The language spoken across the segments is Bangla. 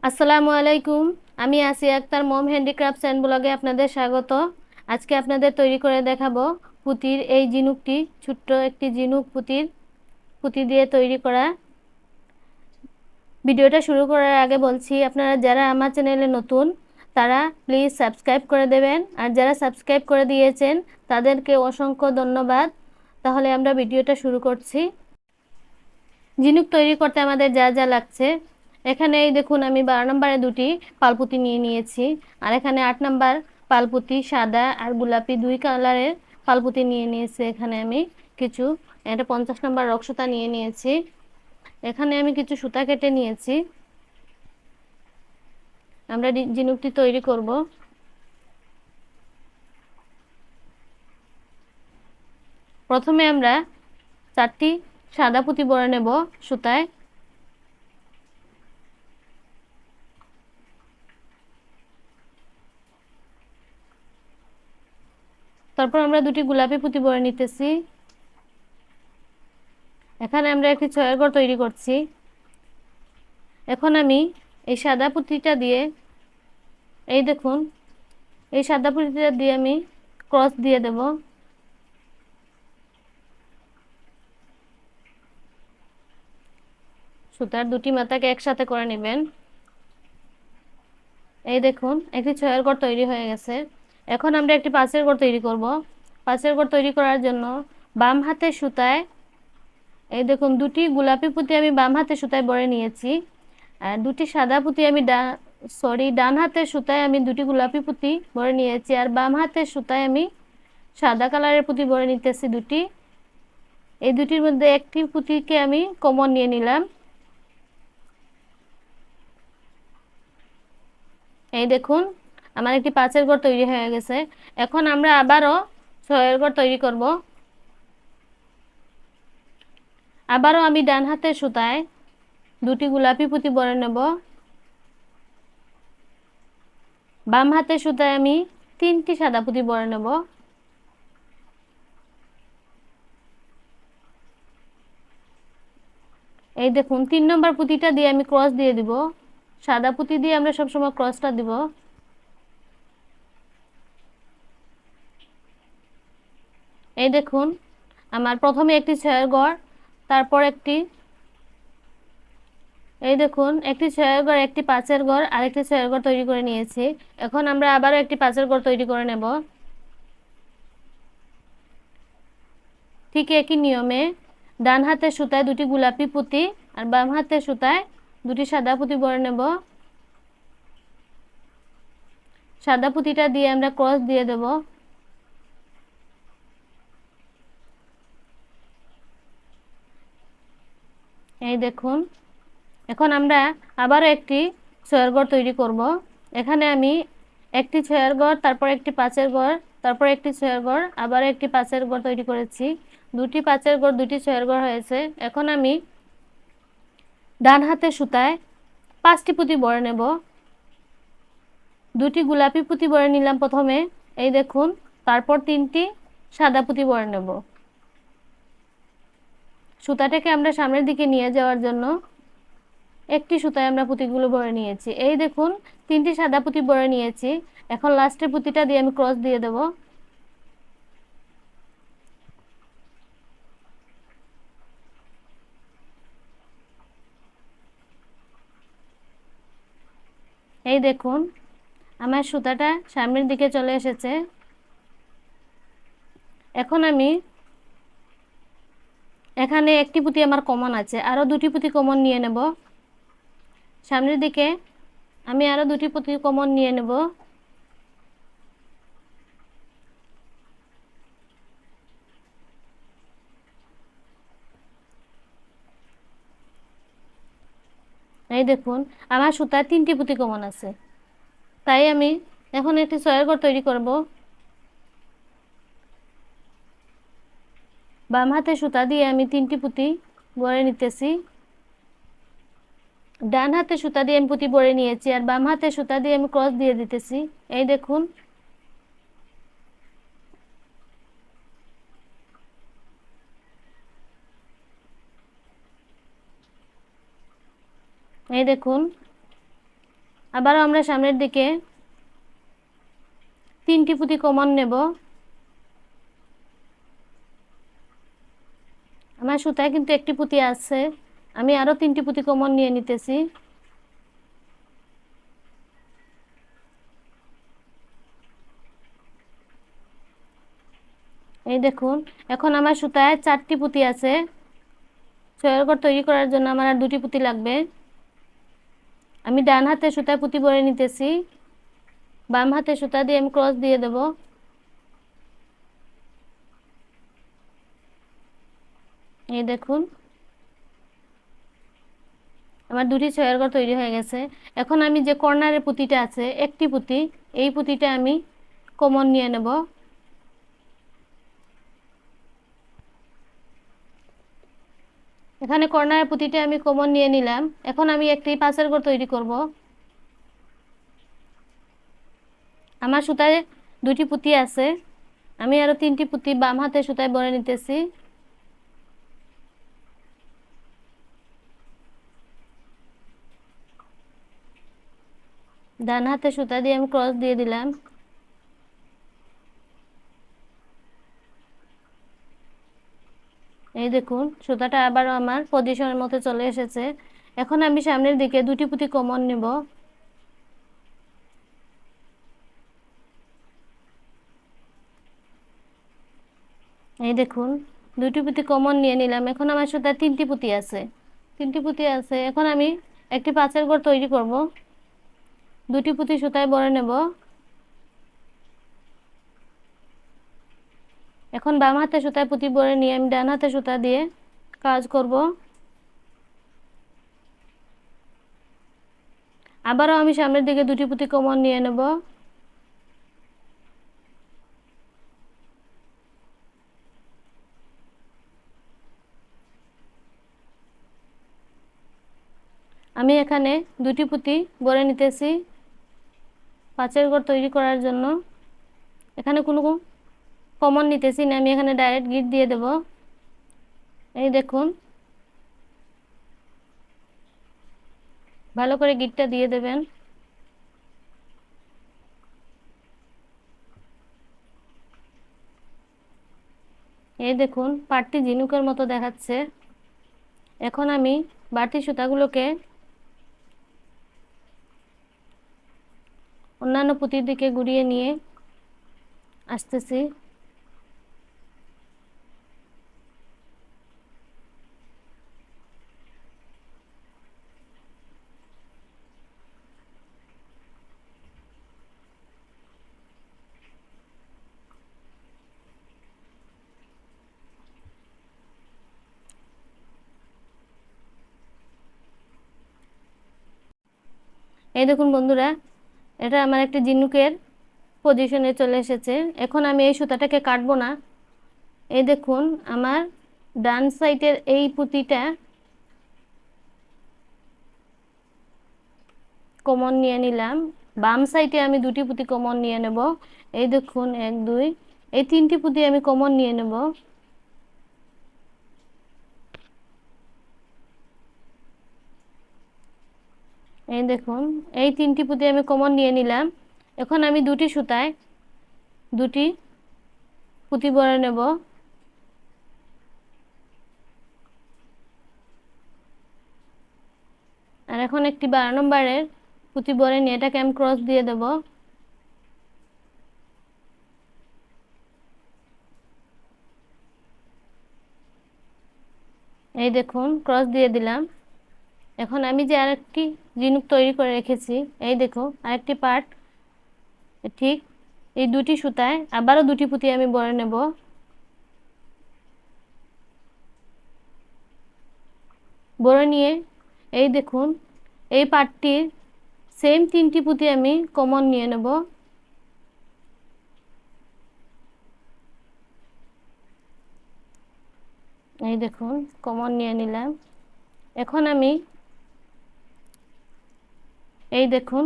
আসসালামু আলাইকুম। আমি আসিয়া আক্তার মম হ্যান্ডিক্রাফটস অ্যান্ড ব্লগে আপনাদের স্বাগত। আজকে আপনাদের তৈরি করে দেখাবো পুঁতির এই ঝিনুকটি। ছোট্ট একটি ঝিনুক পুঁতি দিয়ে তৈরি করা। ভিডিওটা শুরু করার আগে বলছি, আপনারা যারা আমার চ্যানেলে নতুন তারা প্লিজ সাবস্ক্রাইব করে দেবেন, আর যারা সাবস্ক্রাইব করে দিয়েছেন তাদেরকে অসংখ্য ধন্যবাদ। তাহলে আমরা ভিডিওটা শুরু করছি। ঝিনুক তৈরি করতে আমাদের যা যা লাগছে, এখানে এই দেখুন আমি 12 নম্বরে দুটি পালপুতি নিয়ে নিয়েছি, আর এখানে 8 নম্বর পালপুতি সাদা আর গোলাপি দুই কালারের পালপুতি নিয়ে নিয়েছি। এখানে আমি কিছু এটা 50 নম্বর রক সুতা নিয়ে নিয়েছি। এখানে আমি কিছু সুতা কেটে নিয়েছি। আমরা ঝিনুকটি তৈরি করব। প্রথমে আমরা 4টি সাদা পুঁতি বরে নেব সুতায়। তারপর আমরা দুটি গোলাপি পুঁতি বরে নিতেছি। এখানে আমরা একটি ছয়ের ঘর তৈরি করছি। এখন আমি এই সাদা পুঁতিটা দিয়ে, এই দেখুন এই সাদা পুঁতিটা দিয়ে আমি ক্রস দিয়ে দেব। সুতার দুটি মাথাকে একসাথে করে নেবেন। এই দেখুন একটি ছয়ের ঘর তৈরি হয়ে গেছে। এখন আমরা একটি পাঁচের ঘর তৈরি করব। পাঁচের ঘর তৈরি করার জন্য বাম হাতের সুতায়, এই দেখুন দুটি গোলাপি পুঁতি আমি বাম হাতের সুতায় বরে নিয়েছি, আর দুটি সাদা পুঁতি আমি ডান হাতের সুতায় আমি দুটি গোলাপি পুঁতি বরে নিয়েছি, আর বাম হাতের সুতায় আমি সাদা কালারের পুঁতি বরে নিতেছি দুটি। এই দুটির মধ্যে একটি পুঁতিকে আমি কমন নিয়ে নিলাম। এই দেখুন আমার একটি পাঁচের ঘর তৈরি হয়ে গেছে। এখন আমরা আবারও ছয়ের ঘর তৈরি করব। আবারও আমি ডান হাতের সুতায় দুটি গোলাপি পুঁতি বরে নেব। বাম হাতের সুতায় আমি 3টি সাদা পুঁতি বরে নেব। এই দেখুন 3 নম্বর পুঁতিটা দিয়ে আমি ক্রস দিয়ে দিব। সাদা পুঁতি দিয়ে আমরা সবসময় ক্রসটা দিব। এই দেখুন আমার প্রথমে একটি ছয়ের ঘর, তারপর এই দেখুন একটি ছয়ের ঘর, একটি পাঁচের ঘর, আরেকটি ছয়ের ঘর তৈরি করে নিয়েছি। এখন আমরা আবারও একটি পাঁচের ঘর তৈরি করে নেব। ঠিক একই নিয়মে ডান হাতের সুতায় দুটি গোলাপি পুঁতি আর বাম হাতের সুতায় দুটি সাদা পুঁতি বরে নেব। সাদা পুঁতিটা দিয়ে আমরা ক্রস দিয়ে দেব। এই দেখুন এখন আমরা আবারও একটি ছয়ের ঘর তৈরি করব। এখানে আমি একটি ছয়ের ঘর, তারপর একটি পাঁচের ঘর, তারপর একটি ছয়ের ঘর, আবার একটি পাঁচের ঘর তৈরি করেছি। দুটি পাঁচের ঘর, দুটি ছয়ের ঘর হয়েছে। এখন আমি ডান হাতের সুতায় 5টি পুঁতি বরে নেব। দুটি গোলাপি পুঁতি বরে নিলাম প্রথমে, এই দেখুন, তারপর 3টি সাদা পুঁতি বরে নেব। সুতাটাকে আমরা সামনের দিকে নিয়ে যাওয়ার জন্য একটি সুতায় আমরা পুঁতিগুলো বরে নিয়েছি। এই দেখুন 3টি সাদা পুঁতি বরে নিয়েছি। এখন লাস্টের পুঁতিটা দিয়ে আমি ক্রস দিয়ে দেব। এই দেখুন আমার সুতাটা সামনের দিকে চলে এসেছে। এখন আমি এখানে একটি পুঁতি আমার কমন আছে, আরও দুটি পুঁতি কমন নিয়ে নেব। সামনের দিকে আমি আরও দুটি পুঁতি কমন নিয়ে নেব। এই দেখুন আমার সুতায় 3টি পুঁতি কমন আছে, তাই আমি এখন একটি ছয়ের ঘর তৈরি করব। বাম হাতে সুতা দিয়ে আমি 3টি পুঁতি বরে নিতেছি। ডান হাতে সুতা দিয়ে আমি পুঁতি বরে নিয়েছি, আর বাম হাতে সুতা দিয়ে আমি ক্রস দিয়ে দিতেছি। এই দেখুন এই দেখুন আবারও আমরা সামনের দিকে 3টি পুঁতি কমন নেব। আমার সুতায় কিন্তু একটি পুঁতি আছে, আমি আরো 3টি পুঁতি কমন নিয়ে নিতেছি। এই দেখুন, এখন আমার সুতায় 4টি পুঁতি আছে। ছয়ের ঘর তৈরি করার জন্য আমার আর 2টি পুঁতি লাগবে। আমি ডান হাতে সুতায় পুঁতি ভরে নিতেছি, বাম হাতে সুতা দিয়ে আমি ক্রস দিয়ে দেব। এই দেখুন, আমার 2টি ছয়ের ঘর তৈরি হয়ে গেছে। এখন আমি যে কর্নারের পুঁতিটা আছে, একটি পুঁতি, এই পুঁতিটা আমি কমন নিয়ে নেব। এখানে কর্নারের পুঁতিটা আমি কমন নিয়ে নিলাম। এখন আমি একটি 5-এর ঘর তৈরি করব। আমার সুতায় 2টি পুঁতি আছে, আমি আরো 3টি পুঁতি বাম হাতে সুতায় ভরে নিতেছি। ডান হাতে সুতা দিয়ে আমি ক্রস দিয়ে দিলাম। এই দেখুন, সুতাটা আবারও আমার পজিশনের মতো চলে এসেছে। এখন আমি সামনের দিকে 2টি পুঁতি কমন নেব। এই দেখুন, 2টি পুঁতি কমন নিয়ে নিলাম। এখন আমার সুতায় 3টি পুঁতি আছে, 3টি পুঁতি আছে। এখন আমি একটি 5-এর ঘর তৈরি করব। 2টি পুঁতি সুতায় ভরে নেব। এখন বাম হাতে সুতায় পুঁতি ভরে নিয়ে আমি ডান হাতে সুতা দিয়ে কাজ করব। আবারও আমি সামনের দিকে 2টি পুঁতি কমন নিয়ে নেব। আমি এখানে 2টি পুঁতি ভরে নিতেছি 5-এর ঘর তৈরি করার জন্য। এখানে কোনো কমন নিতেছি না, আমি এখানে ডাইরেক্ট গিট দিয়ে দেব। এই দেখুন, ভালো করে গিটটা দিয়ে দেবেন। এই দেখুন, পাটটি ঝিনুকের মতো দেখাচ্ছে। এখন আমি বাড়তি সুতাগুলোকে অন্যান্য পুঁতির দিকে ঘুরিয়ে নিয়ে আসতেছি। এই দেখুন বন্ধুরা, এটা আমার একটা ঝিনুকের পজিশনে চলে এসেছে। এখন আমি এই সুতাটাকে কাটবো না। এই দেখুন, আমার ডান সাইডের এই পুঁতিটা কমন নিয়ে নিলাম। বাম সাইডে আমি 2টি পুঁতি কমন নিয়ে নেব। এই দেখুন, 1 2, এই 3টি পুঁতি আমি কমন নিয়ে নেব। এই দেখুন, এই 3টি পুঁতি আমি কমন নিয়ে নিলাম। এখন আমি 2টি সুতায় 2টি পুঁতি ভরে নেব। আর এখন একটি 12 নম্বরের পুঁতি ভরে নিয়ে এটাকে আমি ক্রস দিয়ে দেব। এই দেখুন, ক্রস দিয়ে দিলাম। এখন আমি যে আরেকটি ঝিনুক তৈরি করে রেখেছি, এই দেখো আরেকটি পার্ট, ঠিক এই 2টি সুতায় আবারও 2টি পুঁতি আমি ভরে নেব। ভরে নিয়ে এই দেখুন, এই পার্টটির সেম 3টি পুঁতি আমি কমন নিয়ে নেব। এই দেখুন, কমন নিয়ে নিলাম। এখন আমি এই দেখুন,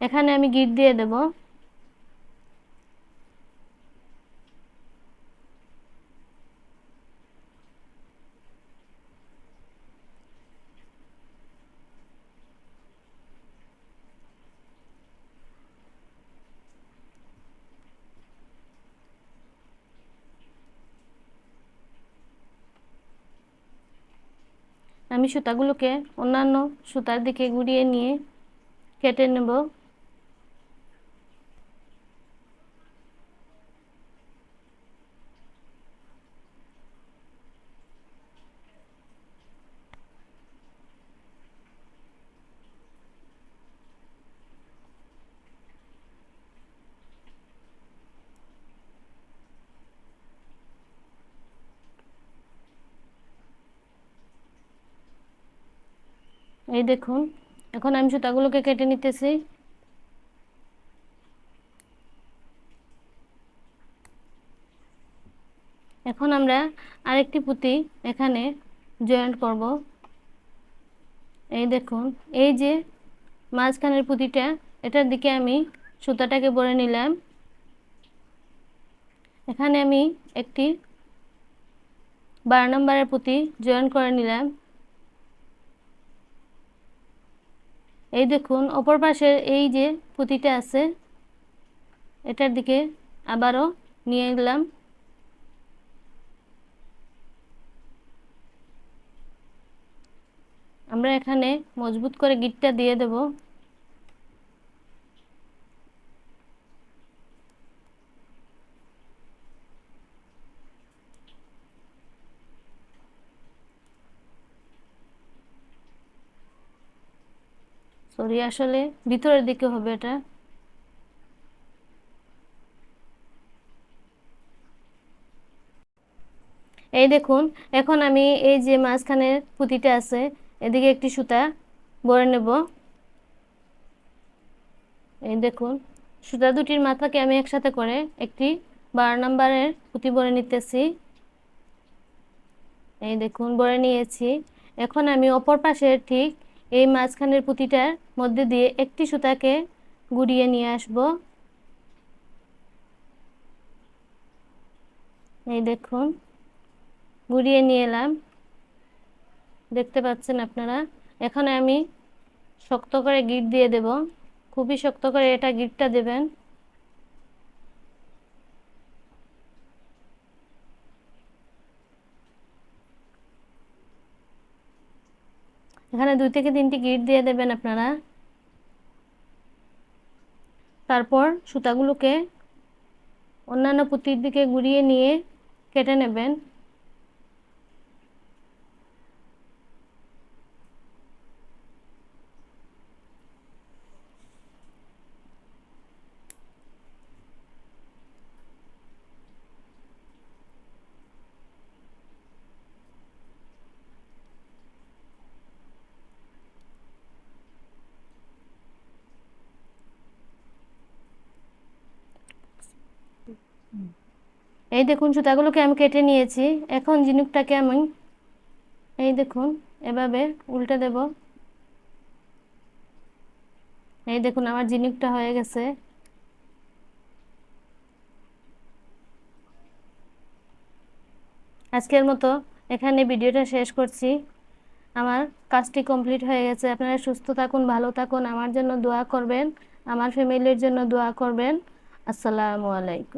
এখানে আমি গিট দিয়ে দেব। আমি সুতাগুলোকে অন্যান্য সুতার দিকে ঘুরিয়ে নিয়ে কেটে নেব। এই দেখুন, এখন আমি সুতাগুলোকে কেটে নিতেছি। এখন আমরা আরেকটি পুঁতি এখানে জয়েন্ট করব। এই দেখুন, এই যে মাঝখানের পুঁতিটা, এটার দিকে আমি সুতাটাকে বরে নিলাম। এখানে আমি একটি 12 নম্বরের পুঁতি জয়েন্ট করে নিলাম। এই দেখুন, অপর পাশের এই যে পুঁতিটা আছে, এটার দিকে আবারও নিয়ে গেলাম। আমরা এখানে মজবুত করে গিঁটটা দিয়ে দেব। সরি, আসলে ভিতরের দিকে হবে এটা। এই দেখুন, এখন আমি এই যে মাঝখানের পুঁতিটা আছে, এদিকে একটি সুতা বরে নেব। এই দেখুন, সুতা দুটির মাথাকে আমি একসাথে করে একটি 12 নম্বরের পুঁতি বরে নিতেছি। এই দেখুন, বরে নিয়েছি। এখন আমি অপর পাশে ঠিক এই মাঝখানের পুঁতিটার মধ্যে দিয়ে একটি সুতাকে গুড়িয়ে নিয়ে আসব। এই দেখুন, গুড়িয়ে নিয়ে এলাম, দেখতে পাচ্ছেন আপনারা। এখন আমি শক্ত করে গিঁট দিয়ে দেব, খুবই শক্ত করে এটা গিঁটটা দেবেন। এখানে 2 থেকে 3টি গিঁট দিয়ে দেবেন আপনারা। তারপর সুতাগুলোকে অন্যান্য পুঁতির দিকে ঘুরিয়ে নিয়ে কেটে নেবেন। এই দেখুন, সুতাগুলোকে আমি কেটে নিয়েছি। এখন ঝিনুকটাকে আমি এই দেখুন এভাবে উল্টে দেব। এই দেখুন, আমার ঝিনুকটা হয়ে গেছে। আজকের মতো এখানে ভিডিওটা শেষ করছি। আমার কাজটি কমপ্লিট হয়ে গেছে। আপনারা সুস্থ থাকুন, ভালো থাকুন, আমার জন্য দোয়া করবেন, আমার ফ্যামিলির জন্য দোয়া করবেন। আসসালামু আলাইকুম।